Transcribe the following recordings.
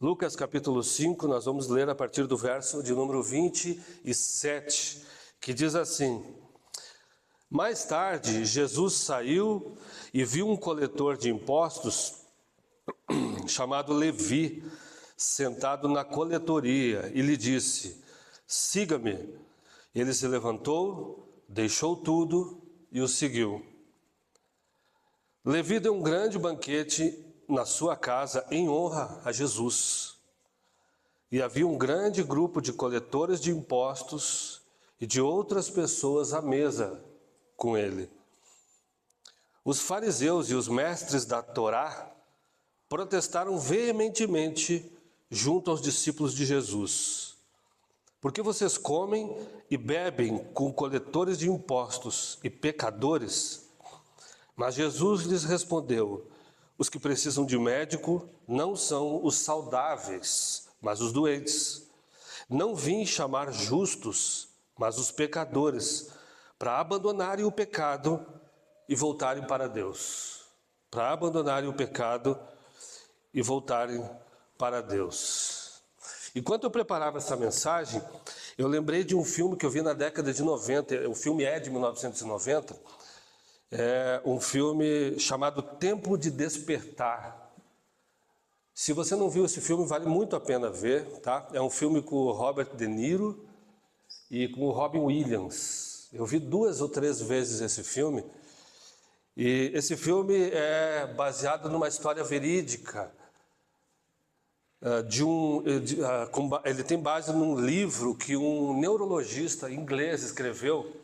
Lucas capítulo 5, nós vamos ler a partir do verso de número 27, que diz assim: Mais tarde, Jesus saiu e viu um coletor de impostos chamado Levi, sentado na coletoria, e lhe disse: Siga-me. Ele se levantou, deixou tudo e o seguiu. Levi deu um grande banquete na sua casa em honra a Jesus. E havia um grande grupo de coletores de impostos e de outras pessoas à mesa com ele. Os fariseus e os mestres da Torá protestaram veementemente junto aos discípulos de Jesus. Por que vocês comem e bebem com coletores de impostos e pecadores? Mas Jesus lhes respondeu: Os que precisam de médico não são os saudáveis, mas os doentes. Não vim chamar justos, mas os pecadores, para abandonarem o pecado e voltarem para Deus. Para abandonarem o pecado e voltarem para Deus. Enquanto eu preparava essa mensagem, eu lembrei de um filme que eu vi na década de 90, o filme é de 1990, é um filme chamado Tempo de Despertar. Se você não viu esse filme, vale muito a pena ver, tá? É um filme com o Robert De Niro e com o Robin Williams. Eu vi 2 ou 3 vezes esse filme, e esse filme é baseado numa história verídica. Ele tem base num livro que um neurologista inglês escreveu.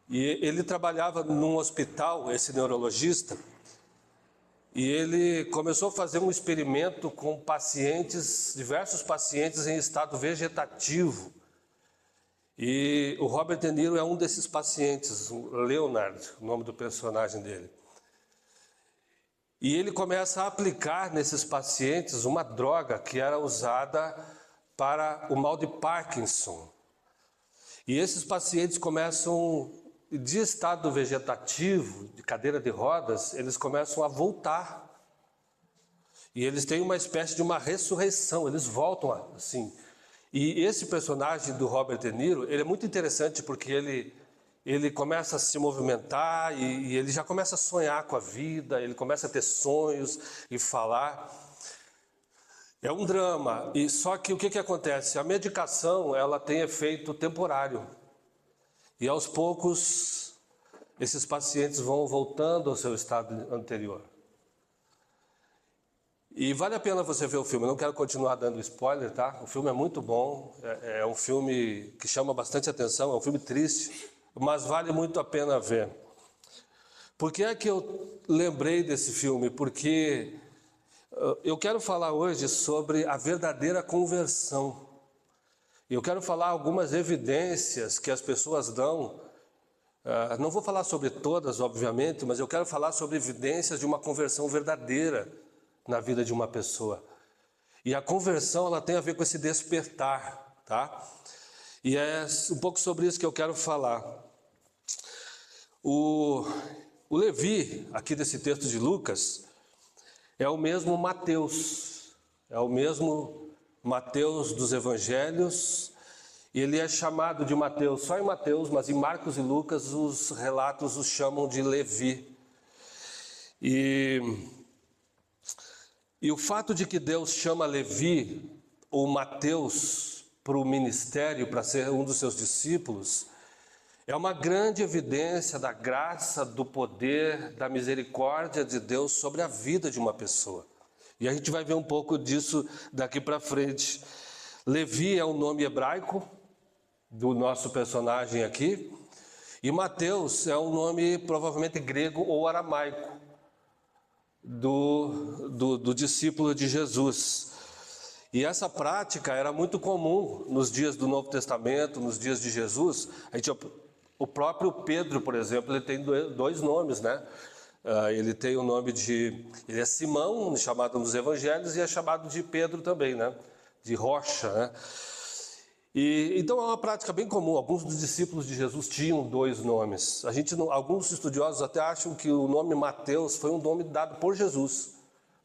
E ele trabalhava num hospital, esse neurologista, e ele começou a fazer um experimento com pacientes, diversos pacientes em estado vegetativo. E o Robert De Niro é um desses pacientes, o Leonard, o nome do personagem dele. E ele começa a aplicar nesses pacientes uma droga que era usada para o mal de Parkinson. E esses pacientes começam, de estado vegetativo, de cadeira de rodas, eles começam a voltar. E eles têm uma espécie de uma ressurreição, eles voltam assim. E esse personagem do Robert De Niro, ele é muito interessante porque ele começa a se movimentar e ele já começa a sonhar com a vida, ele começa a ter sonhos e falar. É um drama, e só que o que acontece? A medicação, ela tem efeito temporário. E aos poucos, esses pacientes vão voltando ao seu estado anterior. E vale a pena você ver o filme, eu não quero continuar dando spoiler, tá? O filme é muito bom, é um filme que chama bastante atenção, é um filme triste, mas vale muito a pena ver. Por que é que eu lembrei desse filme? Porque eu quero falar hoje sobre a verdadeira conversão. Eu quero falar algumas evidências que as pessoas dão. Não vou falar sobre todas, obviamente, mas eu quero falar sobre evidências de uma conversão verdadeira na vida de uma pessoa. E a conversão, ela tem a ver com esse despertar, tá? E é um pouco sobre isso que eu quero falar. O Levi, aqui desse texto de Lucas, é o mesmo Mateus. É o mesmo Mateus dos Evangelhos. Ele é chamado de Mateus só em Mateus, mas em Marcos e Lucas os relatos os chamam de Levi. E o fato de que Deus chama Levi ou Mateus para o ministério, para ser um dos seus discípulos, é uma grande evidência da graça, do poder, da misericórdia de Deus sobre a vida de uma pessoa. E a gente vai ver um pouco disso daqui para frente. Levi é um nome hebraico do nosso personagem aqui, e Mateus é um nome provavelmente grego ou aramaico do discípulo de Jesus. E essa prática era muito comum nos dias do Novo Testamento, nos dias de Jesus. O próprio Pedro, por exemplo, ele tem 2 nomes, né? Ele tem o nome ele é Simão, chamado nos Evangelhos, e é chamado de Pedro também, né? De rocha, né? Então é uma prática bem comum. Alguns dos discípulos de Jesus tinham 2 nomes. Alguns estudiosos até acham que o nome Mateus foi um nome dado por Jesus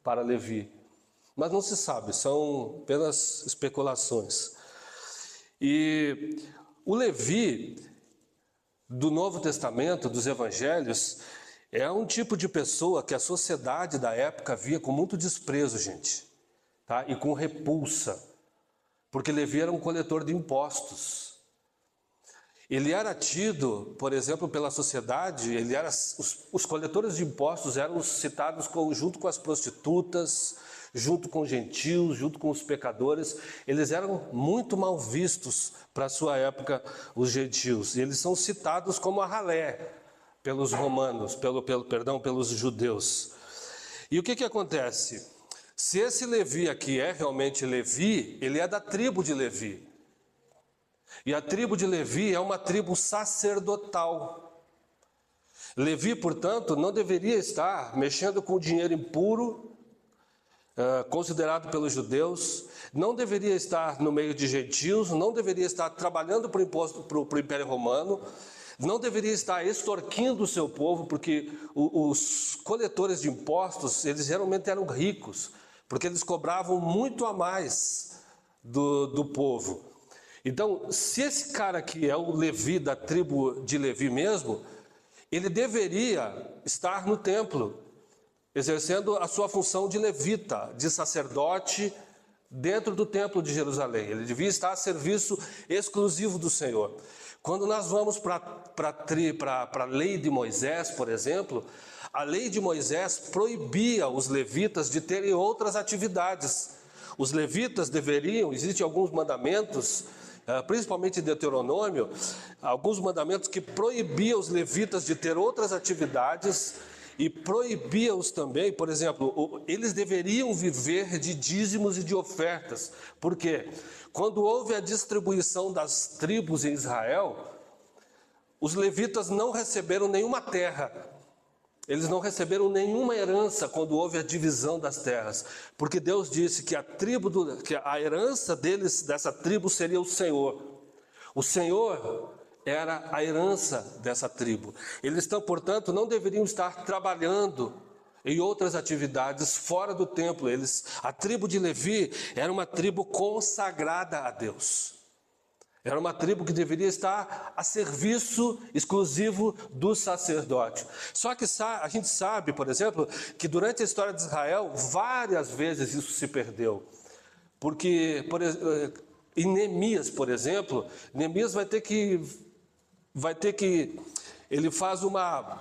para Levi. mas não se sabe, são apenas especulações. E o Levi do Novo Testamento, dos Evangelhos, é um tipo de pessoa que a sociedade da época via com muito desprezo, gente, tá? E com repulsa, porque Levi era um coletor de impostos. Ele era tido, por exemplo, pela sociedade, os coletores de impostos eram citados junto com as prostitutas, junto com os gentios, junto com os pecadores. Eles eram muito mal vistos para a sua época, os gentios. E eles são citados como a ralé pelos romanos, pelos judeus. E o que acontece? Se esse Levi aqui é realmente Levi, ele é da tribo de Levi. E a tribo de Levi é uma tribo sacerdotal. Levi, portanto, não deveria estar mexendo com dinheiro impuro, considerado pelos judeus, não deveria estar no meio de gentios, não deveria estar trabalhando para o Império Romano, não deveria estar extorquindo o seu povo, porque os coletores de impostos, eles geralmente eram ricos, porque eles cobravam muito a mais do povo. Então, se esse cara aqui é o Levi, da tribo de Levi mesmo, ele deveria estar no templo, exercendo a sua função de levita, de sacerdote, dentro do templo de Jerusalém. Ele devia estar a serviço exclusivo do Senhor. Quando nós vamos para a lei de Moisés, por exemplo, a lei de Moisés proibia os levitas de terem outras atividades. Os levitas deveriam, existem alguns mandamentos, principalmente em Deuteronômio, alguns mandamentos que proibiam os levitas de ter outras atividades e proibia-os também, por exemplo, eles deveriam viver de dízimos e de ofertas. Por quê? Quando houve a distribuição das tribos em Israel, os levitas não receberam nenhuma terra. Eles não receberam nenhuma herança quando houve a divisão das terras, porque Deus disse que a herança deles, dessa tribo, seria o Senhor. O Senhor era a herança dessa tribo. Eles, portanto, não deveriam estar trabalhando em outras atividades fora do templo. A tribo de Levi era uma tribo consagrada a Deus. Era uma tribo que deveria estar a serviço exclusivo do sacerdote. Só que a gente sabe, por exemplo, que durante a história de Israel, várias vezes isso se perdeu. Porque, em Neemias, por exemplo, Neemias vai ter que ele faz uma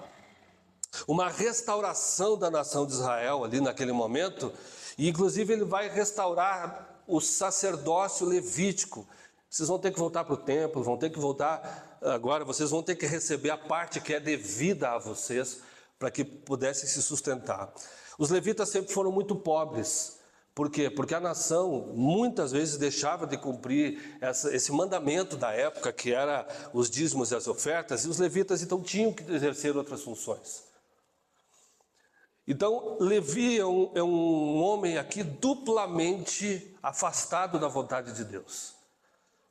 restauração da nação de Israel ali naquele momento, e inclusive ele vai restaurar o sacerdócio levítico. Vocês vão ter que voltar para o templo, vão ter que voltar agora, vocês vão ter que receber a parte que é devida a vocês, para que pudessem se sustentar. Os levitas sempre foram muito pobres. Por quê? Porque a nação muitas vezes deixava de cumprir esse mandamento da época, que era os dízimos e as ofertas, e os levitas então tinham que exercer outras funções. Então, Levi é um homem aqui duplamente afastado da vontade de Deus.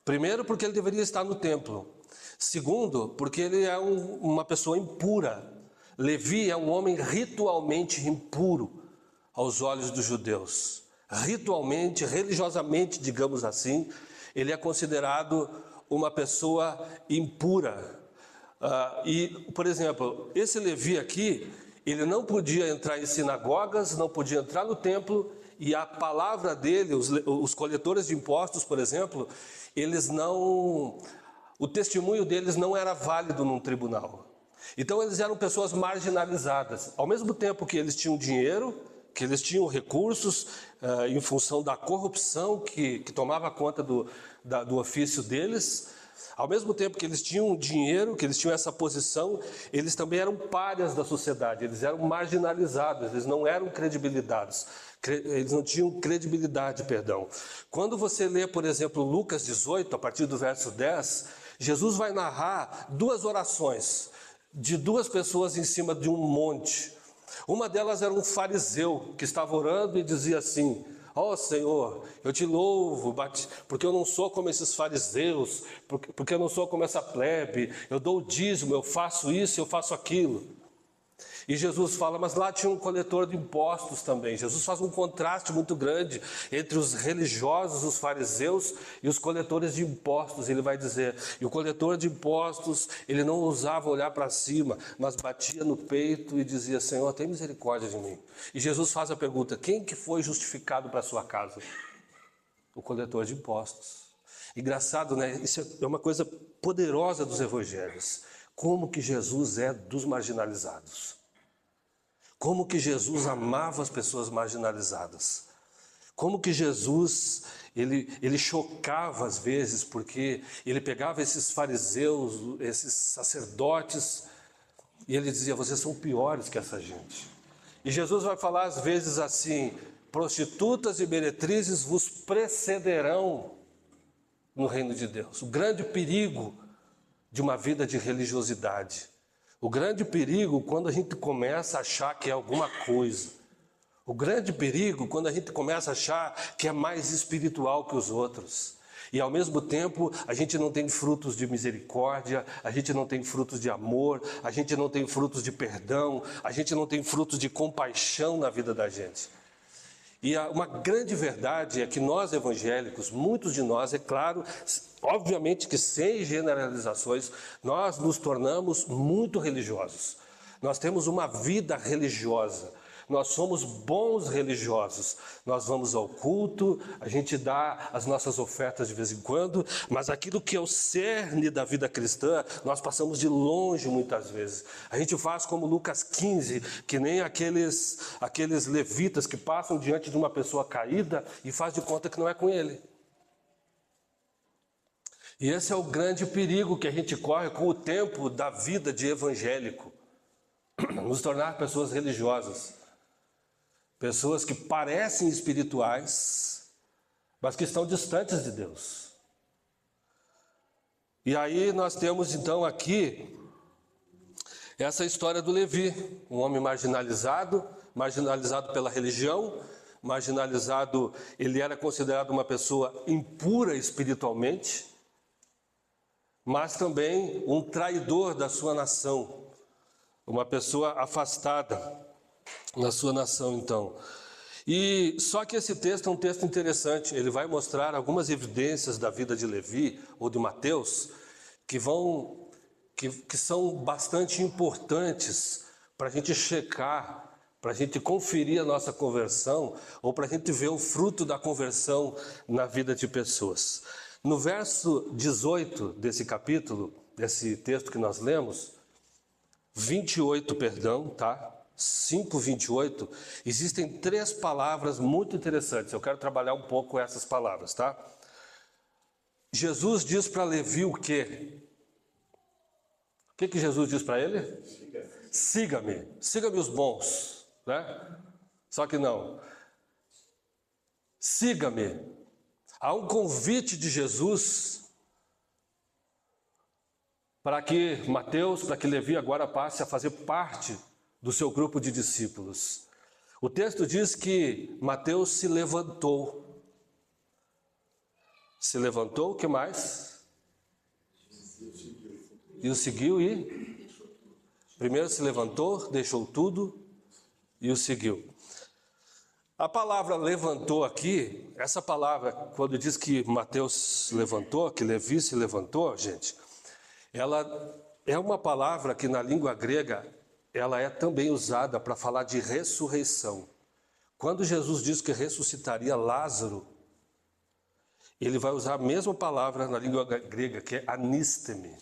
Primeiro, porque ele deveria estar no templo. Segundo, porque ele é uma pessoa impura. Levi é um homem ritualmente impuro aos olhos dos judeus. Ritualmente, religiosamente, digamos assim, ele é considerado uma pessoa impura. Por exemplo, esse Levi aqui, ele não podia entrar em sinagogas, não podia entrar no templo, e a palavra dele, os coletores de impostos, por exemplo, o testemunho deles não era válido num tribunal. Então eles eram pessoas marginalizadas. Ao mesmo tempo que eles tinham dinheiro, que eles tinham recursos, em função da corrupção que tomava conta do ofício deles, ao mesmo tempo que eles tinham dinheiro, que eles tinham essa posição, eles também eram párias da sociedade, eles eram marginalizados, eles não eram credibilidades. Eles não tinham credibilidade, perdão. Quando você lê, por exemplo, Lucas 18, a partir do verso 10, Jesus vai narrar duas orações de duas pessoas em cima de um monte. Uma delas era um fariseu que estava orando e dizia assim: ó Senhor, eu te louvo, porque eu não sou como esses fariseus, porque eu não sou como essa plebe, eu dou o dízimo, eu faço isso, eu faço aquilo. E Jesus fala, mas lá tinha um coletor de impostos também. Jesus faz um contraste muito grande entre os religiosos, os fariseus e os coletores de impostos. Ele vai dizer, e o coletor de impostos, ele não ousava olhar para cima, mas batia no peito e dizia, Senhor, tem misericórdia de mim. E Jesus faz a pergunta, quem que foi justificado para a sua casa? O coletor de impostos. Engraçado, né? Isso é uma coisa poderosa dos evangelhos. Como que Jesus é dos marginalizados. Como que Jesus amava as pessoas marginalizadas. Como que Jesus, ele chocava às vezes, porque ele pegava esses fariseus, esses sacerdotes, e ele dizia, vocês são piores que essa gente. E Jesus vai falar às vezes assim, prostitutas e meretrizes vos precederão no reino de Deus. O grande perigo de uma vida de religiosidade. O grande perigo quando a gente começa a achar que é alguma coisa. O grande perigo quando a gente começa a achar que é mais espiritual que os outros. E ao mesmo tempo a gente não tem frutos de misericórdia, a gente não tem frutos de amor, a gente não tem frutos de perdão, a gente não tem frutos de compaixão na vida da gente. E uma grande verdade é que nós evangélicos, muitos de nós, é claro, obviamente que sem generalizações, nós nos tornamos muito religiosos. Nós temos uma vida religiosa. Nós somos bons religiosos, nós vamos ao culto, a gente dá as nossas ofertas de vez em quando, mas aquilo que é o cerne da vida cristã, nós passamos de longe muitas vezes. A gente faz como Lucas 15, que nem aqueles levitas que passam diante de uma pessoa caída e faz de conta que não é com ele. E esse é o grande perigo que a gente corre com o tempo da vida de evangélico, nos tornar pessoas religiosas. Pessoas que parecem espirituais, mas que estão distantes de Deus. E aí nós temos então aqui essa história do Levi, um homem marginalizado pela religião, marginalizado, ele era considerado uma pessoa impura espiritualmente, mas também um traidor da sua nação, uma pessoa afastada na sua nação, então. E só que esse texto é um texto interessante, ele vai mostrar algumas evidências da vida de Levi ou de Mateus que são bastante importantes para a gente checar, para a gente conferir a nossa conversão ou para a gente ver o fruto da conversão na vida de pessoas. No verso 18 desse capítulo, desse texto que nós lemos, 28, tá? 5:28, existem 3 palavras muito interessantes. Eu quero trabalhar um pouco essas palavras, tá? Jesus diz para Levi o quê? O que Jesus diz para ele? Siga-me. Siga-me os bons, né? Só que não. Siga-me. Há um convite de Jesus para que Mateus, para que Levi agora passe a fazer parte do seu grupo de discípulos. O texto diz que Mateus se levantou. Se levantou, o que mais? E o seguiu e? Primeiro se levantou, deixou tudo e o seguiu. A palavra levantou aqui, essa palavra, quando diz que Mateus se levantou, que Levi se levantou, gente, ela é uma palavra que na língua grega, ela é também usada para falar de ressurreição. Quando Jesus diz que ressuscitaria Lázaro, ele vai usar a mesma palavra na língua grega, que é anísteme.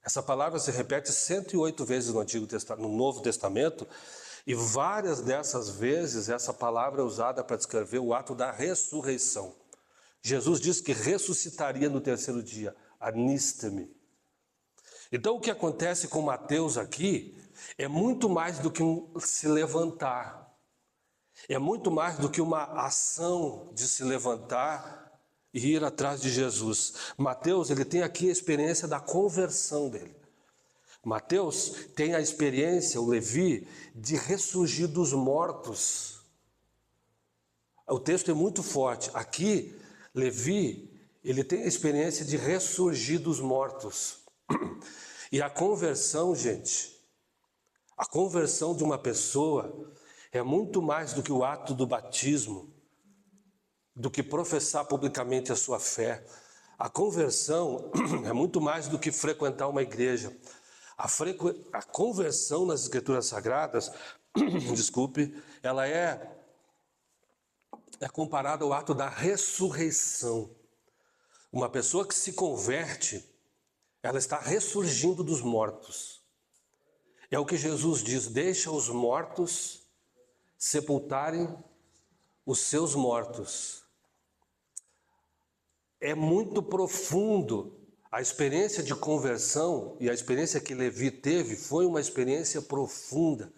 Essa palavra se repete 108 vezes no Novo Testamento, e várias dessas vezes essa palavra é usada para descrever o ato da ressurreição. Jesus diz que ressuscitaria no 3º dia, anísteme. Então o que acontece com Mateus aqui é muito mais do que um se levantar. É muito mais do que uma ação de se levantar e ir atrás de Jesus. Mateus, ele tem aqui a experiência da conversão dele. Mateus tem a experiência, o Levi, de ressurgir dos mortos. O texto é muito forte. Aqui, Levi, ele tem a experiência de ressurgir dos mortos. E a conversão, gente, A conversão de uma pessoa é muito mais do que o ato do batismo, do que professar publicamente a sua fé. A conversão é muito mais do que frequentar uma igreja. A conversão nas Escrituras Sagradas, desculpe, ela é comparada ao ato da ressurreição. Uma pessoa que se converte, ela está ressurgindo dos mortos. É o que Jesus diz: deixa os mortos sepultarem os seus mortos. É muito profundo. A experiência de conversão e a experiência que Levi teve foi uma experiência profunda,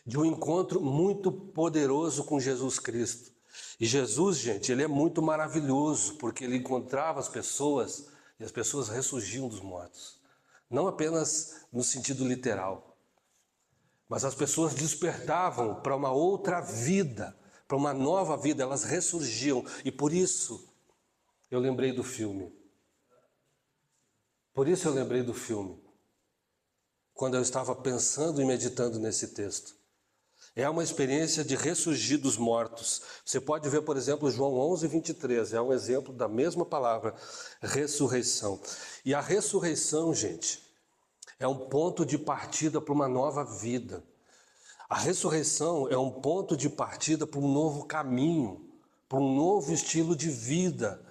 de um encontro muito poderoso com Jesus Cristo. E Jesus, gente, ele é muito maravilhoso, porque ele encontrava as pessoas e as pessoas ressurgiam dos mortos. Não apenas no sentido literal, mas as pessoas despertavam para uma outra vida, para uma nova vida, elas ressurgiam. E por isso eu lembrei do filme. Por isso eu lembrei do filme, quando eu estava pensando e meditando nesse texto. É uma experiência de ressurgir dos mortos. Você pode ver, por exemplo, João 11:23, é um exemplo da mesma palavra, ressurreição. E a ressurreição, gente, é um ponto de partida para uma nova vida. A ressurreição é um ponto de partida para um novo caminho, para um novo estilo de vida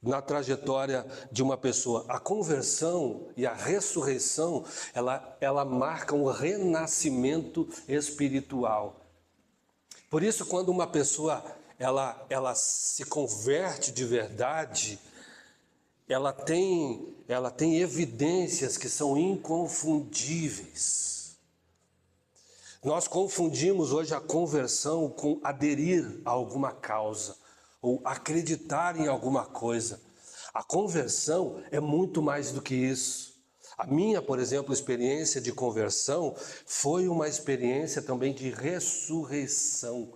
na trajetória de uma pessoa. A conversão e a ressurreição, ela marca um renascimento espiritual. Por isso, quando uma pessoa ela se converte de verdade, ela tem evidências que são inconfundíveis. Nós confundimos hoje a conversão com aderir a alguma causa ou acreditar em alguma coisa. A conversão é muito mais do que isso. A minha, por exemplo, experiência de conversão foi uma experiência também de ressurreição.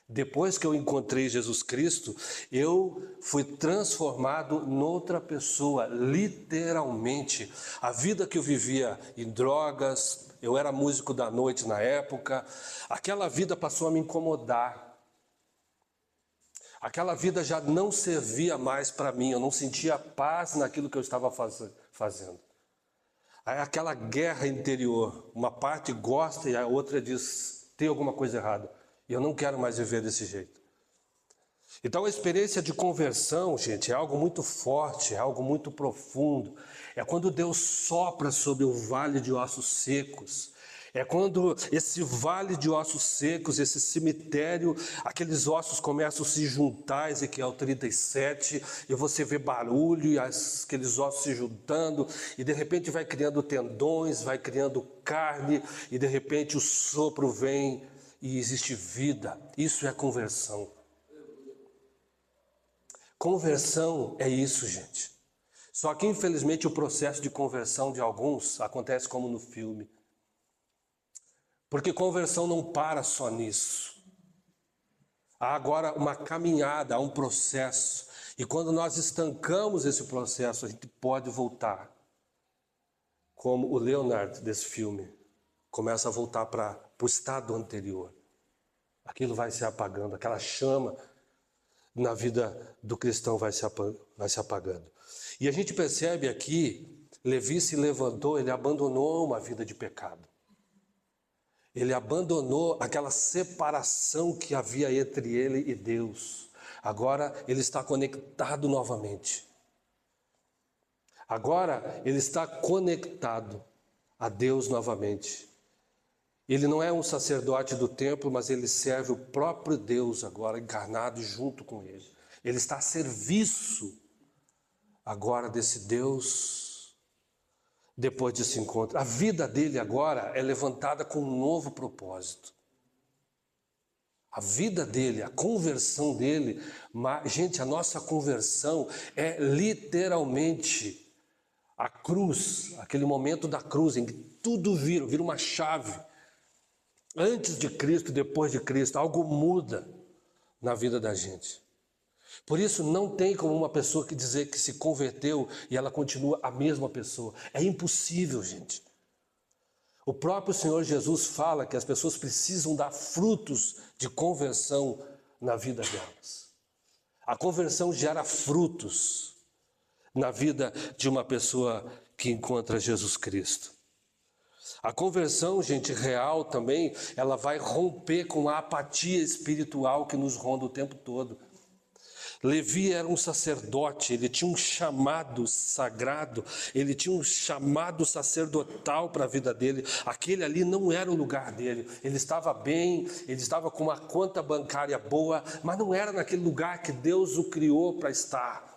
Depois que eu encontrei Jesus Cristo, eu fui transformado noutra pessoa, literalmente. A vida que eu vivia em drogas, eu era músico da noite na época, aquela vida passou a me incomodar. Aquela vida já não servia mais para mim, eu não sentia paz naquilo que eu estava fazendo. Aí aquela guerra interior, uma parte gosta e a outra diz, tem alguma coisa errada. E eu não quero mais viver desse jeito. Então a experiência de conversão, gente, é algo muito forte, é algo muito profundo. É quando Deus sopra sobre o vale de ossos secos. É quando esse vale de ossos secos, esse cemitério, aqueles ossos começam a se juntar, Ezequiel 37, e você vê barulho e aqueles ossos se juntando, e de repente vai criando tendões, vai criando carne, e de repente o sopro vem e existe vida. Isso é conversão. Conversão é isso, gente. Só que infelizmente o processo de conversão de alguns acontece como no filme. Porque conversão não para só nisso. Há agora uma caminhada, há um processo. E quando nós estancamos esse processo, a gente pode voltar. Como o Leonard desse filme começa a voltar para o estado anterior. Aquilo vai se apagando, aquela chama na vida do cristão vai se apagando. E a gente percebe aqui, Levi se levantou, ele abandonou uma vida de pecado. Ele abandonou aquela separação que havia entre ele e Deus. Agora ele está conectado novamente. Agora ele está conectado a Deus novamente. Ele não é um sacerdote do templo, mas ele serve o próprio Deus agora, encarnado junto com ele. Ele está a serviço agora desse Deus. Depois desse encontro, a vida dele agora é levantada com um novo propósito. A vida dele, a conversão dele, gente, a nossa conversão é literalmente a cruz, aquele momento da cruz em que tudo vira uma chave. Antes de Cristo, depois de Cristo, algo muda na vida da gente. Por isso não tem como uma pessoa que dizer que se converteu e ela continua a mesma pessoa. É impossível, gente. O próprio Senhor Jesus fala que as pessoas precisam dar frutos de conversão na vida delas. A conversão gera frutos na vida de uma pessoa que encontra Jesus Cristo. A conversão, gente, real também, ela vai romper com a apatia espiritual que nos ronda o tempo todo. Levi era um sacerdote, ele tinha um chamado sagrado, ele tinha um chamado sacerdotal para a vida dele. Aquele ali não era o lugar dele. Ele estava bem, ele estava com uma conta bancária boa, mas não era naquele lugar que Deus o criou para estar.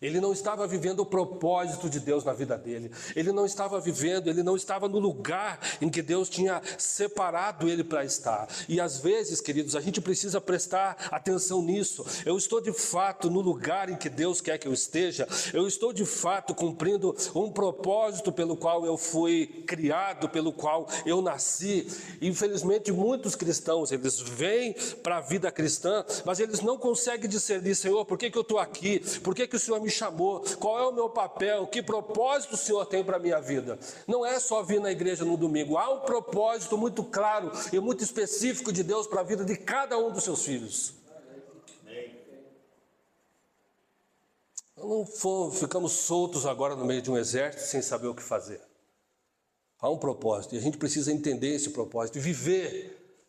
Ele não estava vivendo o propósito de Deus na vida dele. Ele não estava no lugar em que Deus tinha separado ele para estar. E às vezes, queridos, a gente precisa prestar atenção nisso. Eu estou de fato no lugar em que Deus quer que eu esteja? Eu estou de fato cumprindo um propósito pelo qual eu fui criado, pelo qual eu nasci? Infelizmente, muitos cristãos, eles vêm para a vida cristã, mas eles não conseguem discernir: Senhor, por que eu estou aqui? Por que o Senhor me chamou? Qual é o meu papel? Que propósito o Senhor tem para a minha vida? Não é só vir na igreja no domingo. Há um propósito muito claro e muito específico de Deus para a vida de cada um dos seus filhos. Não ficamos soltos agora no meio de um exército sem saber o que fazer. Há um propósito e a gente precisa entender esse propósito e viver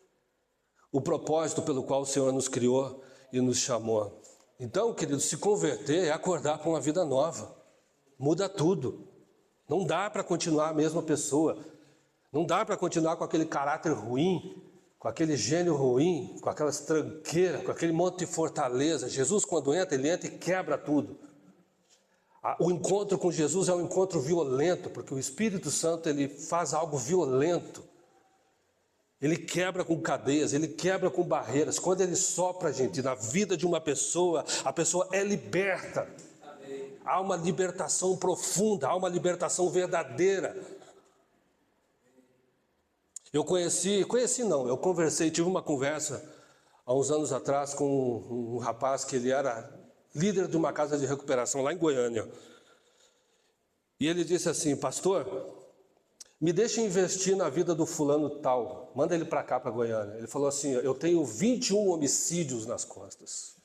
o propósito pelo qual o Senhor nos criou e nos chamou. Então, querido, se converter é acordar para uma vida nova. Muda tudo. Não dá para continuar a mesma pessoa. Não dá para continuar com aquele caráter ruim, com aquele gênio ruim, com aquelas tranqueiras, com aquele monte de fortaleza. Jesus, quando entra, ele entra e quebra tudo. O encontro com Jesus é um encontro violento, porque o Espírito Santo, ele faz algo violento. Ele quebra com cadeias, ele quebra com barreiras. Quando ele sopra, gente, na vida de uma pessoa, a pessoa é liberta. Amém. Há uma libertação profunda, há uma libertação verdadeira. Eu tive uma conversa há uns anos atrás com um rapaz que ele era líder de uma casa de recuperação lá em Goiânia. E ele disse assim: pastor, me deixa investir na vida do fulano tal, manda ele para cá, para Goiânia. Ele falou assim: eu tenho 21 homicídios nas costas.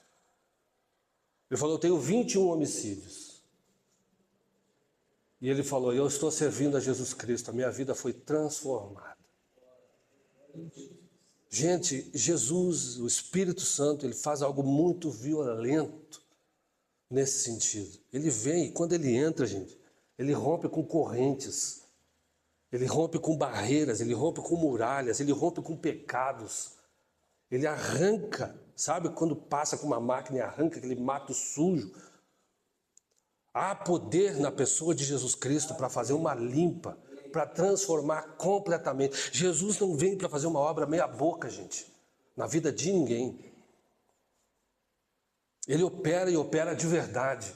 Ele falou: eu tenho 21 homicídios. E ele falou: eu estou servindo a Jesus Cristo, a minha vida foi transformada. Gente, Jesus, o Espírito Santo, ele faz algo muito violento nesse sentido. Ele vem e quando ele entra, gente, ele rompe com correntes. Ele rompe com barreiras, ele rompe com muralhas, ele rompe com pecados. Ele arranca, sabe quando passa com uma máquina e arranca aquele mato sujo? Há poder na pessoa de Jesus Cristo para fazer uma limpa, para transformar completamente. Jesus não vem para fazer uma obra meia boca, gente, na vida de ninguém. Ele opera e opera de verdade.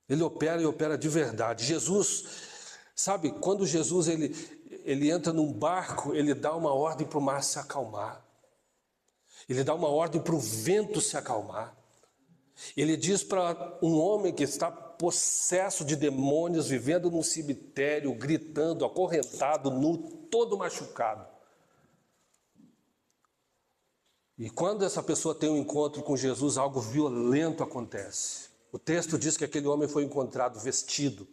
Ele opera e opera de verdade. Jesus... Sabe, quando Jesus ele entra num barco, ele dá uma ordem para o mar se acalmar. Ele dá uma ordem para o vento se acalmar. Ele diz para um homem que está possesso de demônios, vivendo num cemitério, gritando, acorrentado, nu, todo machucado. E quando essa pessoa tem um encontro com Jesus, algo violento acontece. O texto diz que aquele homem foi encontrado vestido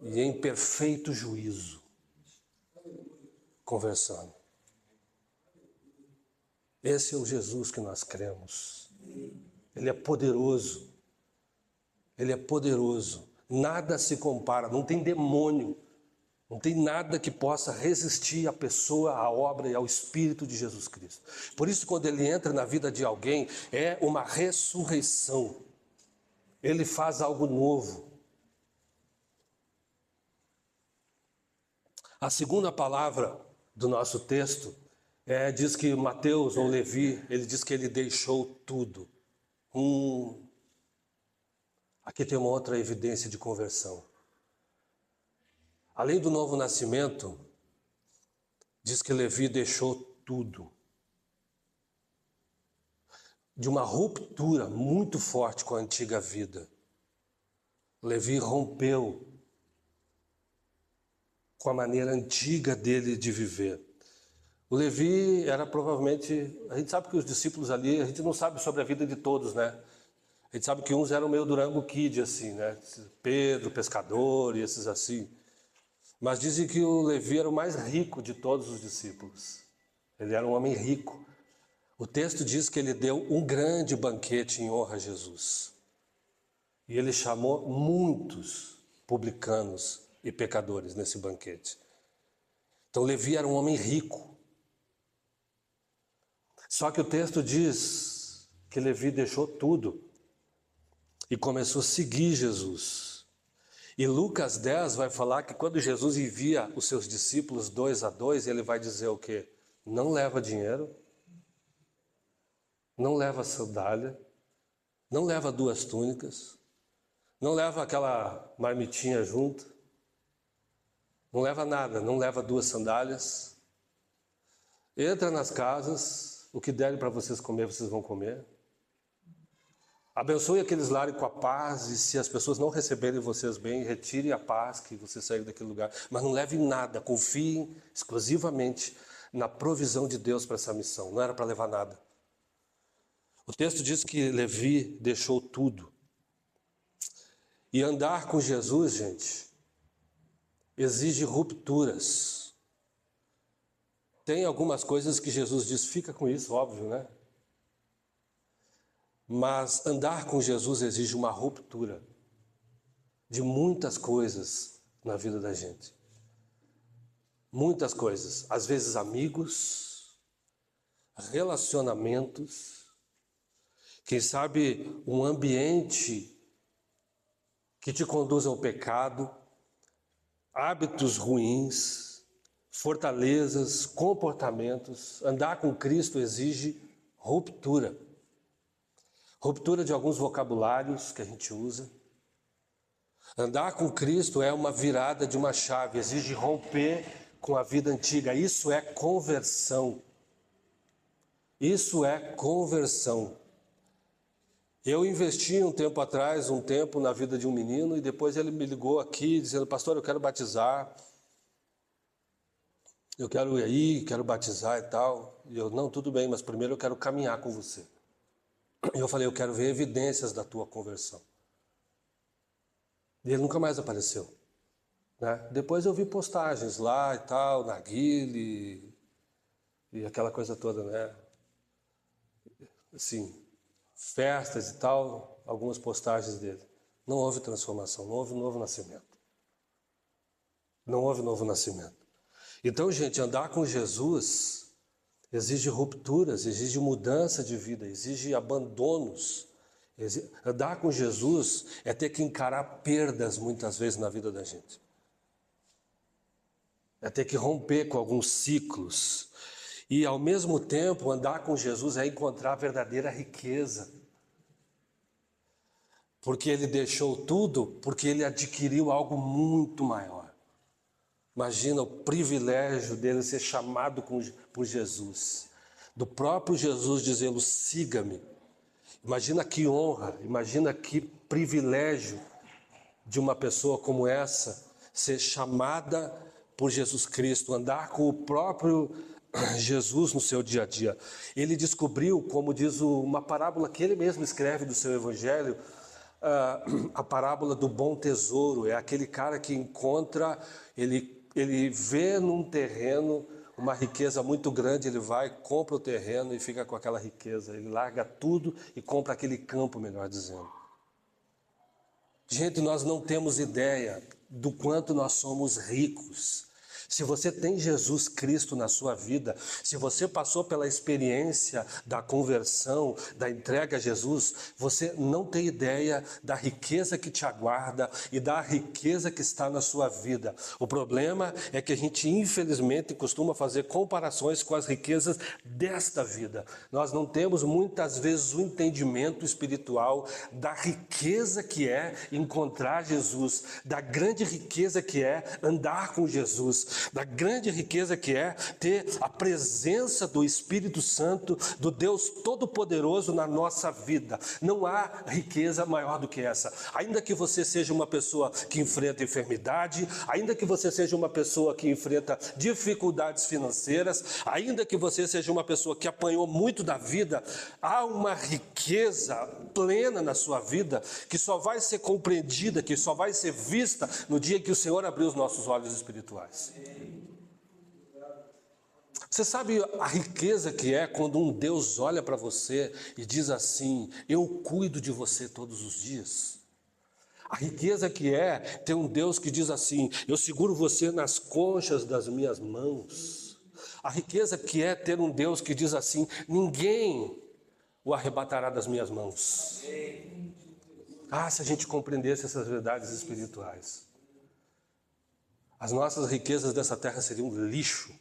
e em perfeito juízo, conversando. Esse é o Jesus que nós cremos. Ele é poderoso. Ele é poderoso. Nada se compara, não tem demônio, não tem nada que possa resistir à pessoa, à obra e ao Espírito de Jesus Cristo. Por isso, quando ele entra na vida de alguém, é uma ressurreição. Ele faz algo novo. A segunda palavra do nosso texto diz que Mateus ou Levi, ele diz que ele deixou tudo. Aqui tem uma outra evidência de conversão. Além do novo nascimento, diz que Levi deixou tudo. De uma ruptura muito forte com a antiga vida. Levi rompeu com a maneira antiga dele de viver. O Levi era provavelmente, a gente sabe que os discípulos ali, a gente não sabe sobre a vida de todos, né? A gente sabe que uns eram meio Durango Kid, assim, né? Pedro, pescador e esses assim. Mas dizem que o Levi era o mais rico de todos os discípulos. Ele era um homem rico. O texto diz que ele deu um grande banquete em honra a Jesus. E ele chamou muitos publicanos e pecadores nesse banquete. Então Levi era um homem rico. Só que o texto diz que Levi deixou tudo e começou a seguir Jesus. E Lucas 10 vai falar que quando Jesus envia os seus discípulos 2 a 2, ele vai dizer o quê? Não leva dinheiro, não leva sandália, não leva 2 túnicas, não leva aquela marmitinha junto, não leva nada, não leva 2 sandálias. Entra nas casas, o que derem para vocês comer, vocês vão comer. Abençoe aqueles lares com a paz, e se as pessoas não receberem vocês bem, retire a paz que vocês saíram daquele lugar. Mas não levem nada, confiem exclusivamente na provisão de Deus para essa missão. Não era para levar nada. O texto diz que Levi deixou tudo. E andar com Jesus, gente, exige rupturas. Tem algumas coisas que Jesus diz, fica com isso, óbvio, né? Mas andar com Jesus exige uma ruptura de muitas coisas na vida da gente. Muitas coisas. Às vezes amigos, relacionamentos, quem sabe um ambiente que te conduz ao pecado, hábitos ruins, fortalezas, comportamentos. Andar com Cristo exige ruptura. Ruptura de alguns vocabulários que a gente usa. Andar com Cristo é uma virada de uma chave, exige romper com a vida antiga. Isso é conversão. Isso é conversão. Eu investi um tempo atrás, na vida de um menino, e depois ele me ligou aqui dizendo, pastor, eu quero batizar. Eu quero ir aí, quero batizar e tal. E eu, não, tudo bem, mas primeiro eu quero caminhar com você. E eu falei, eu quero ver evidências da tua conversão. E ele nunca mais apareceu. Né? Depois eu vi postagens lá e tal, na Guile, e aquela coisa toda, né? Assim, festas e tal, algumas postagens dele. Não houve transformação, não houve novo nascimento. Não houve novo nascimento. Então, gente, andar com Jesus exige rupturas, exige mudança de vida, exige abandonos. Andar com Jesus é ter que encarar perdas muitas vezes na vida da gente. É ter que romper com alguns ciclos. E ao mesmo tempo, andar com Jesus é encontrar a verdadeira riqueza. Porque ele deixou tudo, porque ele adquiriu algo muito maior. Imagina o privilégio dele ser chamado por Jesus. Do próprio Jesus dizê-lo, siga-me. Imagina que honra, imagina que privilégio de uma pessoa como essa ser chamada por Jesus Cristo, andar com o próprio Jesus no seu dia a dia. Ele descobriu, como diz uma parábola que ele mesmo escreve do seu evangelho, a parábola do bom tesouro. É aquele cara que encontra, ele vê num terreno uma riqueza muito grande, ele vai, compra o terreno e fica com aquela riqueza. Ele larga tudo e compra aquele campo, melhor dizendo. Gente, nós não temos ideia do quanto nós somos ricos. Se você tem Jesus Cristo na sua vida, se você passou pela experiência da conversão, da entrega a Jesus, você não tem ideia da riqueza que te aguarda e da riqueza que está na sua vida. O problema é que a gente, infelizmente, costuma fazer comparações com as riquezas desta vida. Nós não temos, muitas vezes, o entendimento espiritual da riqueza que é encontrar Jesus, da grande riqueza que é andar com Jesus. da grande riqueza que é ter a presença do Espírito Santo, do Deus Todo-Poderoso na nossa vida. Não há riqueza maior do que essa. Ainda que você seja uma pessoa que enfrenta enfermidade, ainda que você seja uma pessoa que enfrenta dificuldades financeiras, ainda que você seja uma pessoa que apanhou muito da vida, há uma riqueza plena na sua vida que só vai ser compreendida, que só vai ser vista no dia que o Senhor abrir os nossos olhos espirituais. Você sabe a riqueza que é quando um Deus olha para você e diz assim: eu cuido de você todos os dias? A riqueza que é ter um Deus que diz assim: eu seguro você nas conchas das minhas mãos. A riqueza que é ter um Deus que diz assim: ninguém o arrebatará das minhas mãos. Ah, se a gente compreendesse essas verdades espirituais, as nossas riquezas dessa terra seriam lixo.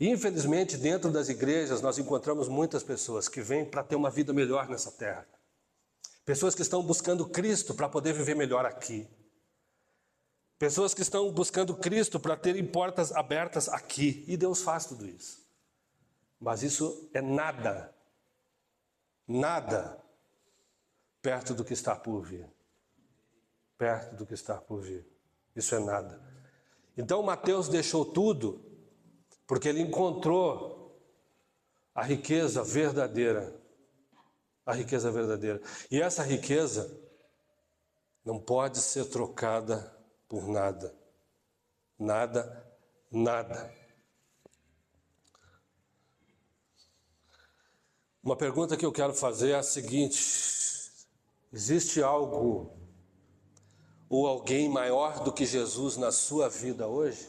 E, infelizmente, dentro das igrejas, nós encontramos muitas pessoas que vêm para ter uma vida melhor nessa terra. Pessoas que estão buscando Cristo para poder viver melhor aqui. Pessoas que estão buscando Cristo para terem portas abertas aqui. E Deus faz tudo isso. Mas isso é nada, nada perto do que está por vir. Perto do que está por vir. Isso é nada. Então Mateus deixou tudo porque ele encontrou a riqueza verdadeira. A riqueza verdadeira. E essa riqueza não pode ser trocada por nada. Nada, nada. Uma pergunta que eu quero fazer é a seguinte: existe algo ou alguém maior do que Jesus na sua vida hoje?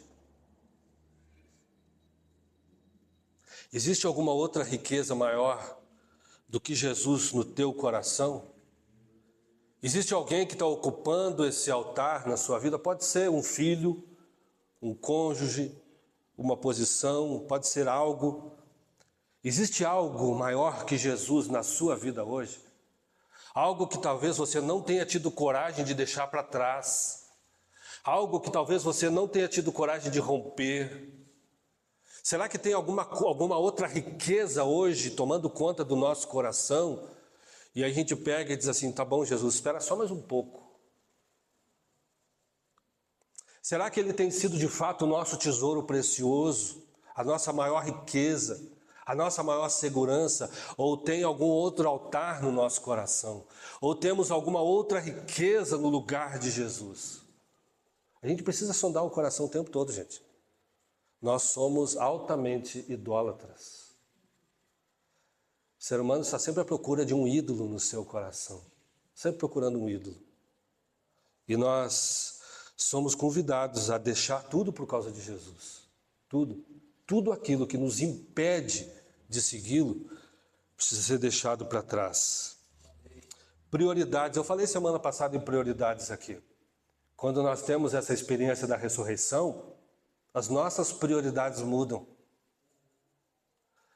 Existe alguma outra riqueza maior do que Jesus no teu coração? Existe alguém que está ocupando esse altar na sua vida? Pode ser um filho, um cônjuge, uma posição, pode ser algo. Existe algo maior que Jesus na sua vida hoje? Algo que talvez você não tenha tido coragem de deixar para trás. Algo que talvez você não tenha tido coragem de romper. Será que tem alguma outra riqueza hoje tomando conta do nosso coração? E a gente pega e diz assim: tá bom, Jesus, espera só mais um pouco. Será que ele tem sido de fato o nosso tesouro precioso, a nossa maior riqueza, a nossa maior segurança? Ou tem algum outro altar no nosso coração? Ou temos alguma outra riqueza no lugar de Jesus? A gente precisa sondar o coração o tempo todo, gente. Nós somos altamente idólatras. O ser humano está sempre à procura de um ídolo no seu coração. Sempre procurando um ídolo. E nós somos convidados a deixar tudo por causa de Jesus. Tudo. Tudo aquilo que nos impede de segui-lo precisa ser deixado para trás. Prioridades. Eu falei semana passada em prioridades aqui. Quando nós temos essa experiência da ressurreição, as nossas prioridades mudam.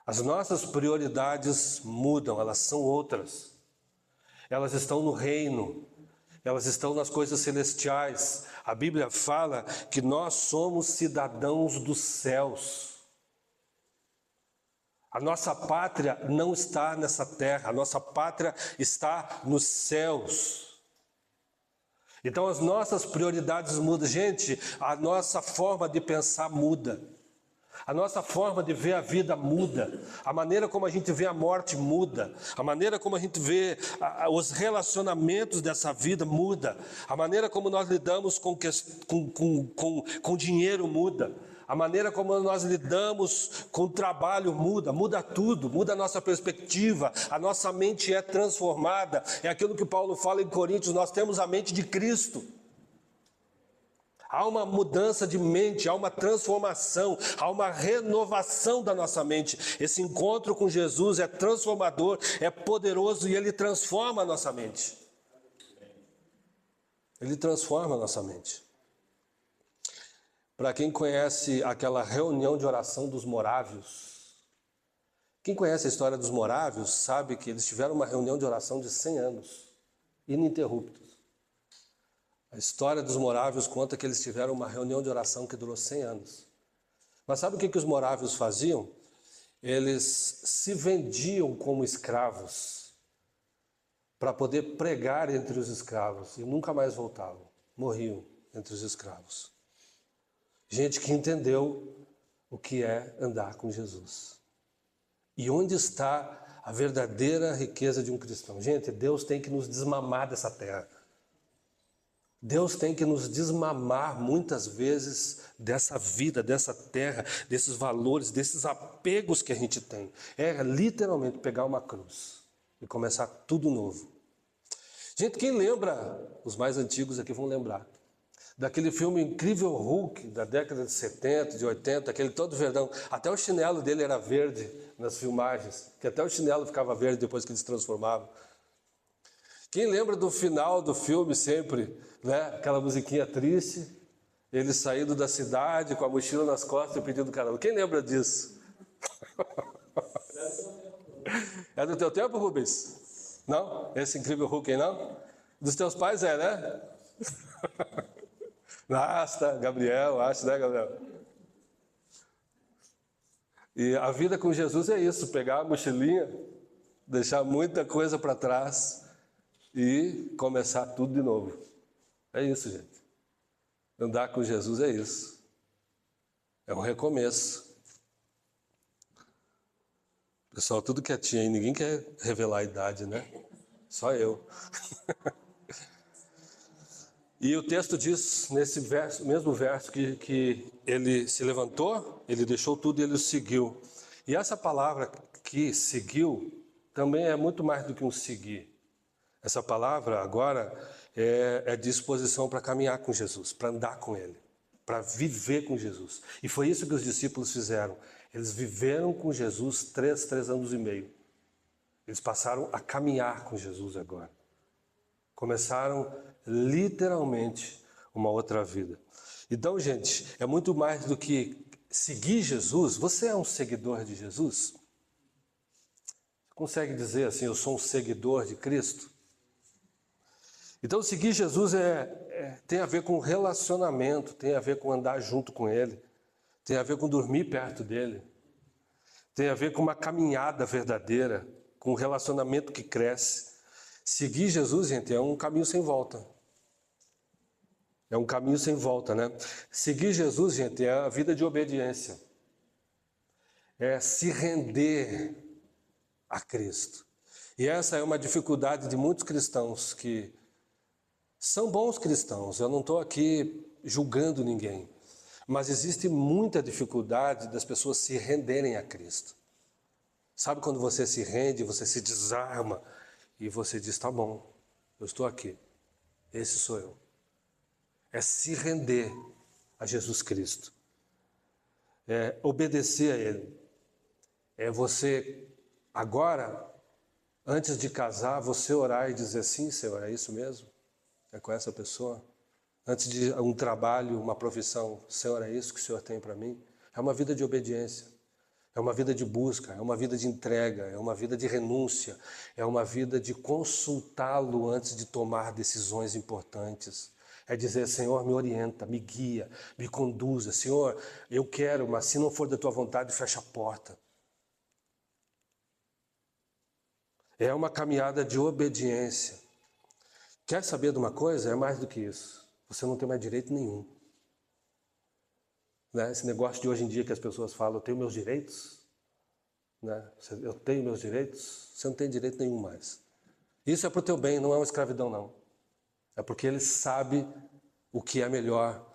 As nossas prioridades mudam, elas são outras. Elas estão no reino, elas estão nas coisas celestiais. A Bíblia fala que nós somos cidadãos dos céus. A nossa pátria não está nessa terra, a nossa pátria está nos céus. Então as nossas prioridades mudam. Gente, a nossa forma de pensar muda. A nossa forma de ver a vida muda. A maneira como a gente vê a morte muda. A maneira como a gente vê os relacionamentos dessa vida muda. A maneira como nós lidamos com dinheiro muda. A maneira como nós lidamos com o trabalho muda. Muda tudo, muda a nossa perspectiva. A nossa mente é transformada. É aquilo que Paulo fala em Coríntios: nós temos a mente de Cristo. Há uma mudança de mente, há uma transformação, há uma renovação da nossa mente. Esse encontro com Jesus é transformador, é poderoso e ele transforma a nossa mente. Ele transforma a nossa mente. Para quem conhece aquela reunião de oração dos morávios, quem conhece a história dos morávios sabe que eles tiveram uma reunião de oração de 100 anos, ininterruptos. A história dos morávios conta que eles tiveram uma reunião de oração que durou 100 anos. Mas sabe o que os morávios faziam? Eles se vendiam como escravos para poder pregar entre os escravos e nunca mais voltavam. Morriam entre os escravos. Gente que entendeu o que é andar com Jesus. E onde está a verdadeira riqueza de um cristão? Gente, Deus tem que nos desmamar dessa terra. Deus tem que nos desmamar muitas vezes dessa vida, dessa terra, desses valores, desses apegos que a gente tem. É literalmente pegar uma cruz e começar tudo novo. Gente, quem lembra, os mais antigos aqui vão lembrar, daquele filme Incrível Hulk, da década de 70, de 80, aquele todo verdão. Até o chinelo dele era verde nas filmagens, que até o chinelo ficava verde depois que ele se transformava. Quem lembra do final do filme sempre, né? Aquela musiquinha triste, ele saindo da cidade com a mochila nas costas e pedindo caramba. Quem lembra disso? É do teu tempo, Rubens? Não? Esse Incrível Hulk aí não? Dos teus pais é, né? Nossa, Gabriel, acho, né, Gabriel? E a vida com Jesus é isso, pegar a mochilinha, deixar muita coisa para trás e começar tudo de novo. É isso, gente. Andar com Jesus é isso. É um recomeço. Pessoal, tudo quietinho aí, ninguém quer revelar a idade, né? Só eu. E o texto diz, nesse verso, mesmo verso, que ele se levantou, ele deixou tudo e ele o seguiu. E essa palavra que seguiu também é muito mais do que um seguir. Essa palavra agora é disposição para caminhar com Jesus, para andar com Ele, para viver com Jesus. E foi isso que os discípulos fizeram. Eles viveram com Jesus 3 anos e meio. Eles passaram a caminhar com Jesus agora. Começaram literalmente uma outra vida. Então, gente, é muito mais do que seguir Jesus. Você é um seguidor de Jesus? Você consegue dizer assim, eu sou um seguidor de Cristo? Então, seguir Jesus tem a ver com relacionamento, tem a ver com andar junto com Ele, tem a ver com dormir perto dEle, tem a ver com uma caminhada verdadeira, com um relacionamento que cresce. Seguir Jesus, gente, é um caminho sem volta. É um caminho sem volta, né? Seguir Jesus, gente, é a vida de obediência. É se render a Cristo. E essa é uma dificuldade de muitos cristãos que são bons cristãos. Eu não estou aqui julgando ninguém. Mas existe muita dificuldade das pessoas se renderem a Cristo. Sabe quando você se rende, você se desarma e você diz, tá bom, eu estou aqui. Esse sou eu. É se render a Jesus Cristo. É obedecer a Ele. É você, agora, antes de casar, você orar e dizer, sim, Senhor, é isso mesmo? É com essa pessoa? Antes de um trabalho, uma profissão, Senhor, é isso que o Senhor tem para mim? É uma vida de obediência. É uma vida de busca, é uma vida de entrega, é uma vida de renúncia, é uma vida de consultá-lo antes de tomar decisões importantes. É dizer, Senhor, me orienta, me guia, me conduza. Senhor, eu quero, mas se não for da tua vontade, fecha a porta. É uma caminhada de obediência. Quer saber de uma coisa? É mais do que isso. Você não tem mais direito nenhum. Né? Esse negócio de hoje em dia que as pessoas falam, eu tenho meus direitos, né? Eu tenho meus direitos, você não tem direito nenhum mais. Isso é para o teu bem, não é uma escravidão não. É porque ele sabe o que é melhor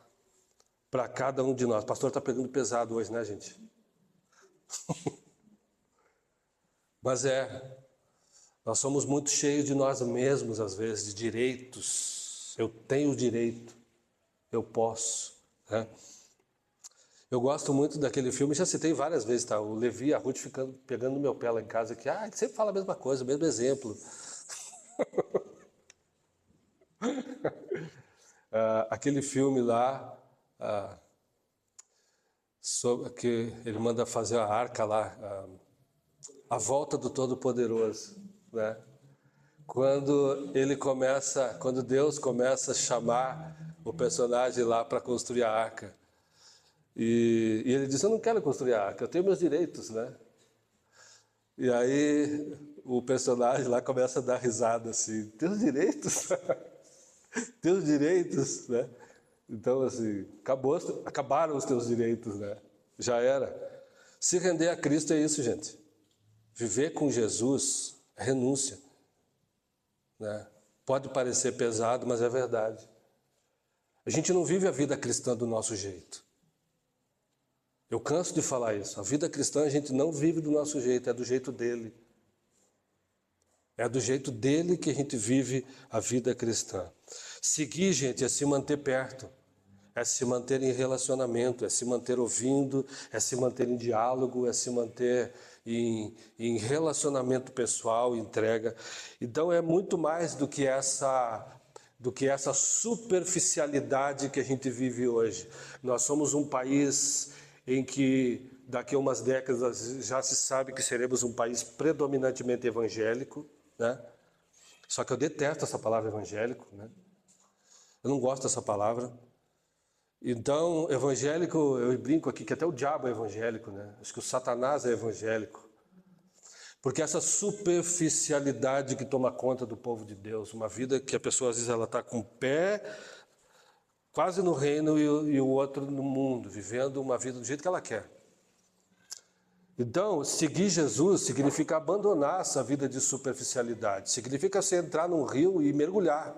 para cada um de nós. O pastor está pegando pesado hoje, né, gente? Mas nós somos muito cheios de nós mesmos às vezes, de direitos. Eu tenho direito, eu posso, né? Eu gosto muito daquele filme, já citei várias vezes, tá? O Levi e a Ruth ficando, pegando no meu pé lá em casa, que sempre fala a mesma coisa, o mesmo exemplo. Aquele filme lá, sobre que ele manda fazer a arca lá, a volta do Todo-Poderoso, né? quando Deus começa a chamar o personagem lá para construir a arca. E ele diz, eu não quero construir a arca, eu tenho meus direitos, né? E aí o personagem lá começa a dar risada assim, teus direitos? Teus direitos, né? Então assim, acabaram os teus direitos, né? Já era. Se render a Cristo é isso, gente. Viver com Jesus é renúncia, né? Pode parecer pesado, mas é verdade. A gente não vive a vida cristã do nosso jeito. Eu canso de falar isso. A vida cristã a gente não vive do nosso jeito, é do jeito dele. É do jeito dele que a gente vive a vida cristã. Seguir, gente, é se manter perto, é se manter em relacionamento, é se manter ouvindo, é se manter em diálogo, é se manter em relacionamento pessoal, entrega. Então é muito mais do que essa superficialidade que a gente vive hoje. Nós somos um país em que daqui a umas décadas já se sabe que seremos um país predominantemente evangélico, né? Só que eu detesto essa palavra evangélico, né? Eu não gosto dessa palavra. Então, evangélico, eu brinco aqui que até o diabo é evangélico, né? Acho que o Satanás é evangélico. Porque essa superficialidade que toma conta do povo de Deus, uma vida que a pessoa às vezes ela está com o pé quase no reino e o outro no mundo, vivendo uma vida do jeito que ela quer. Então, seguir Jesus significa abandonar essa vida de superficialidade, significa você entrar num rio e mergulhar.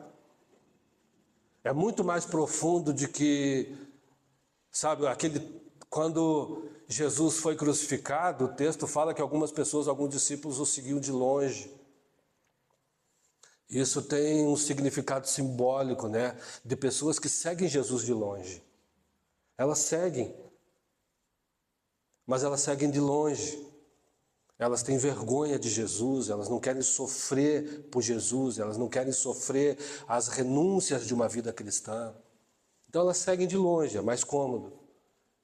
É muito mais profundo de que, sabe, quando Jesus foi crucificado, o texto fala que algumas pessoas, alguns discípulos o seguiam de longe. Isso tem um significado simbólico, né? De pessoas que seguem Jesus de longe. Elas seguem, mas elas seguem de longe. Elas têm vergonha de Jesus, elas não querem sofrer por Jesus, elas não querem sofrer as renúncias de uma vida cristã. Então elas seguem de longe, é mais cômodo.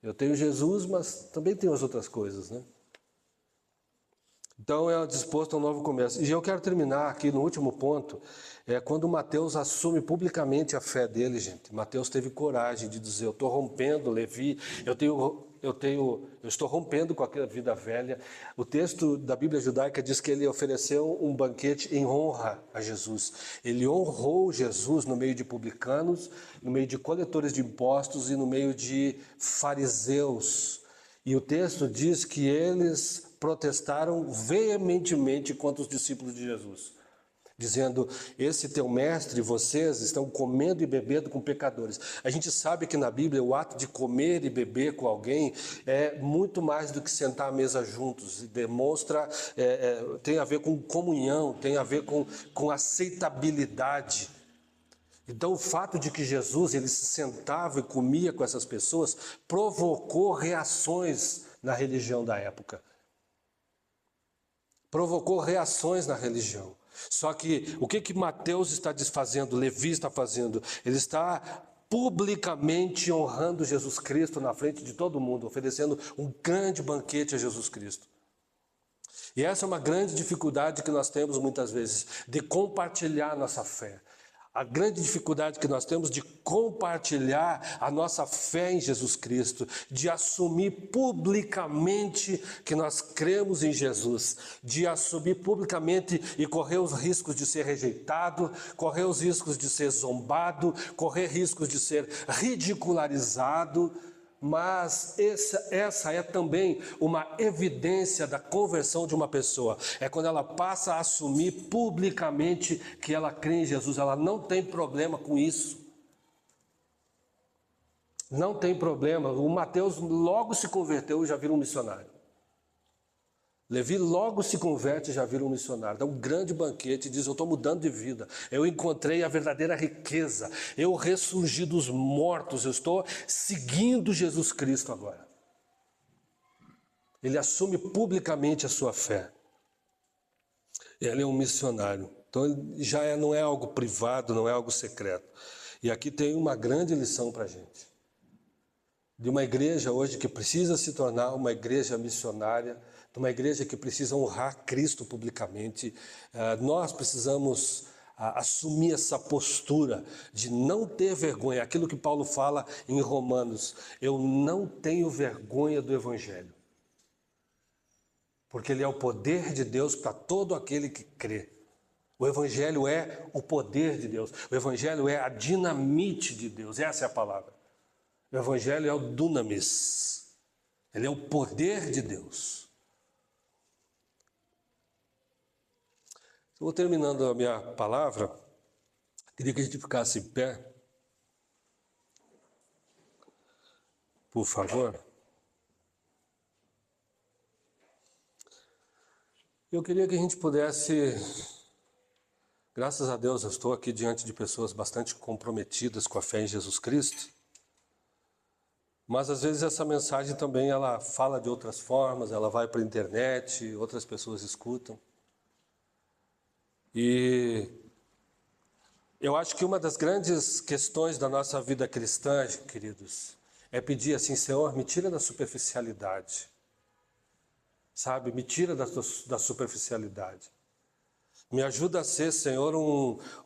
Eu tenho Jesus, mas também tenho as outras coisas, né? Então é disposto a um novo começo. E eu quero terminar aqui no último ponto, quando Mateus assume publicamente a fé dele, gente. Mateus teve coragem de dizer, eu estou rompendo, Levi, eu estou rompendo com aquela vida velha. O texto da Bíblia judaica diz que ele ofereceu um banquete em honra a Jesus. Ele honrou Jesus no meio de publicanos, no meio de coletores de impostos e no meio de fariseus. E o texto diz que eles protestaram veementemente contra os discípulos de Jesus, dizendo, esse teu mestre, vocês estão comendo e bebendo com pecadores. A gente sabe que na Bíblia o ato de comer e beber com alguém é muito mais do que sentar à mesa juntos, demonstra, tem a ver com comunhão, tem a ver com aceitabilidade. Então o fato de que Jesus ele se sentava e comia com essas pessoas provocou reações na religião da época. Provocou reações na religião. Só que o que Mateus está desfazendo, Levi está fazendo? Ele está publicamente honrando Jesus Cristo na frente de todo mundo, oferecendo um grande banquete a Jesus Cristo. E essa é uma grande dificuldade que nós temos muitas vezes, de compartilhar a nossa fé. A grande dificuldade que nós temos de compartilhar a nossa fé em Jesus Cristo, de assumir publicamente que nós cremos em Jesus, de assumir publicamente e correr os riscos de ser rejeitado, correr os riscos de ser zombado, correr riscos de ser ridicularizado. Mas essa é também uma evidência da conversão de uma pessoa. É quando ela passa a assumir publicamente que ela crê em Jesus. Ela não tem problema com isso. Não tem problema. O Mateus logo se converteu e já vira um missionário. Levi logo se converte e já vira um missionário. Dá um grande banquete e diz, eu estou mudando de vida. Eu encontrei a verdadeira riqueza. Eu ressurgi dos mortos. Eu estou seguindo Jesus Cristo agora. Ele assume publicamente a sua fé. Ele é um missionário. Então já não é algo privado, não é algo secreto. E aqui tem uma grande lição para a gente. De uma igreja hoje que precisa se tornar uma igreja missionária, de uma igreja que precisa honrar Cristo publicamente. Nós precisamos assumir essa postura de não ter vergonha. Aquilo que Paulo fala em Romanos: eu não tenho vergonha do Evangelho, porque ele é o poder de Deus para todo aquele que crê. O Evangelho é o poder de Deus. O Evangelho é a dinamite de Deus. Essa é a palavra. O Evangelho é o dunamis. Ele é o poder de Deus. Eu vou terminando a minha palavra. Queria que a gente ficasse em pé. Por favor. Eu queria que a gente pudesse... Graças a Deus eu estou aqui diante de pessoas bastante comprometidas com a fé em Jesus Cristo. Mas às vezes essa mensagem também ela fala de outras formas, ela vai para a internet, outras pessoas escutam. E eu acho que uma das grandes questões da nossa vida cristã, queridos, é pedir assim: Senhor, me tira da superficialidade. Sabe, me tira da superficialidade. Me ajuda a ser, Senhor,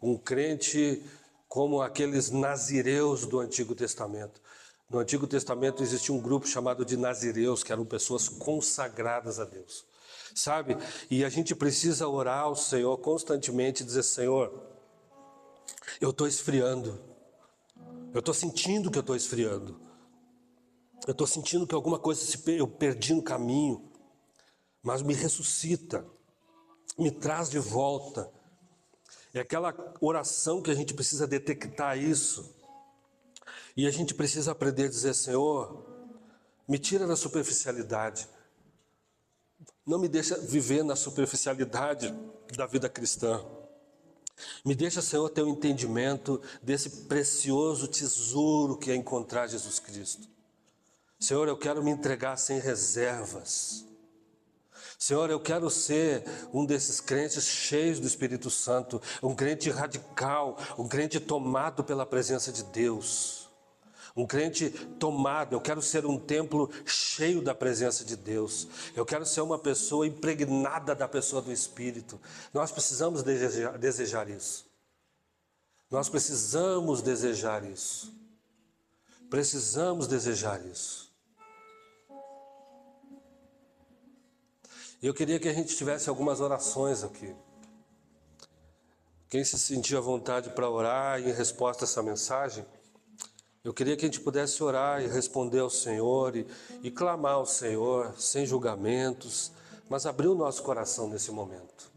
um crente como aqueles nazireus do Antigo Testamento. No Antigo Testamento existia um grupo chamado de nazireus, que eram pessoas consagradas a Deus. Sabe? E a gente precisa orar ao Senhor constantemente e dizer: Senhor, eu estou esfriando. Eu estou sentindo que eu estou esfriando. Eu estou sentindo que alguma coisa eu perdi no caminho. Mas me ressuscita. Me traz de volta. É aquela oração que a gente precisa detectar isso. E a gente precisa aprender a dizer: Senhor, me tira da superficialidade. Não me deixa viver na superficialidade da vida cristã. Me deixa, Senhor, ter um entendimento desse precioso tesouro que é encontrar Jesus Cristo. Senhor, eu quero me entregar sem reservas. Senhor, eu quero ser um desses crentes cheios do Espírito Santo, um crente radical, um crente tomado pela presença de Deus. Um crente tomado, eu quero ser um templo cheio da presença de Deus. Eu quero ser uma pessoa impregnada da pessoa do Espírito. Nós precisamos desejar isso. Nós precisamos desejar isso. Precisamos desejar isso. Eu queria que a gente tivesse algumas orações aqui. Quem se sentir à vontade para orar em resposta a essa mensagem, eu queria que a gente pudesse orar e responder ao Senhor e clamar ao Senhor sem julgamentos, mas abrir o nosso coração nesse momento.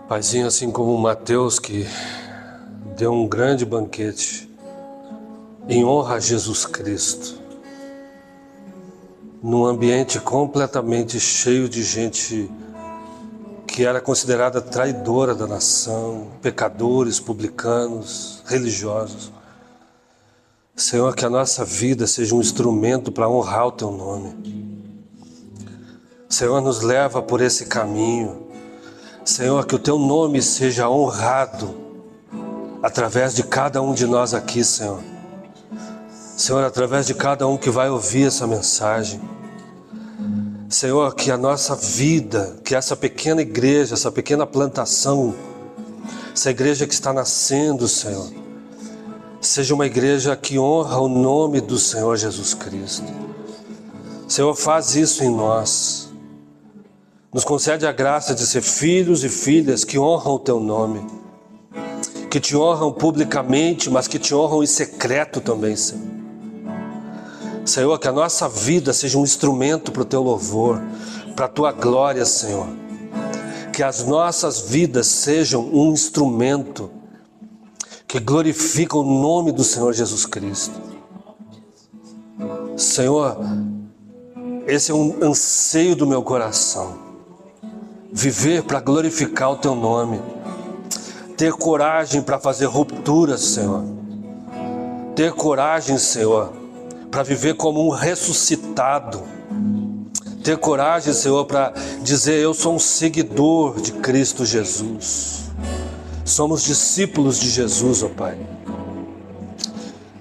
Paizinho, assim como Mateus, que deu um grande banquete em honra a Jesus Cristo, num ambiente completamente cheio de gente que era considerada traidora da nação, pecadores, publicanos, religiosos. Senhor, que a nossa vida seja um instrumento para honrar o Teu nome. Senhor, nos leva por esse caminho. Senhor, que o Teu nome seja honrado através de cada um de nós aqui, Senhor. Senhor, através de cada um que vai ouvir essa mensagem. Senhor, que a nossa vida, que essa pequena igreja, essa pequena plantação, essa igreja que está nascendo, Senhor, seja uma igreja que honra o nome do Senhor Jesus Cristo. Senhor, faz isso em nós. Nos concede a graça de ser filhos e filhas que honram o Teu nome, que Te honram publicamente, mas que Te honram em secreto também, Senhor. Senhor, que a nossa vida seja um instrumento para o Teu louvor, para a Tua glória, Senhor. Que as nossas vidas sejam um instrumento que glorifica o nome do Senhor Jesus Cristo. Senhor, esse é um anseio do meu coração. Viver para glorificar o Teu nome. Ter coragem para fazer rupturas, Senhor. Ter coragem, Senhor, para viver como um ressuscitado. Ter coragem, Senhor, para dizer: eu sou um seguidor de Cristo Jesus. Somos discípulos de Jesus, ó Pai.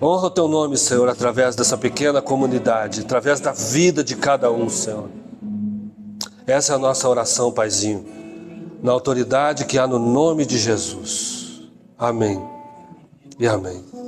Honra o teu nome, Senhor, através dessa pequena comunidade, através da vida de cada um, Senhor. Essa é a nossa oração, Paizinho, na autoridade que há no nome de Jesus. Amém e amém.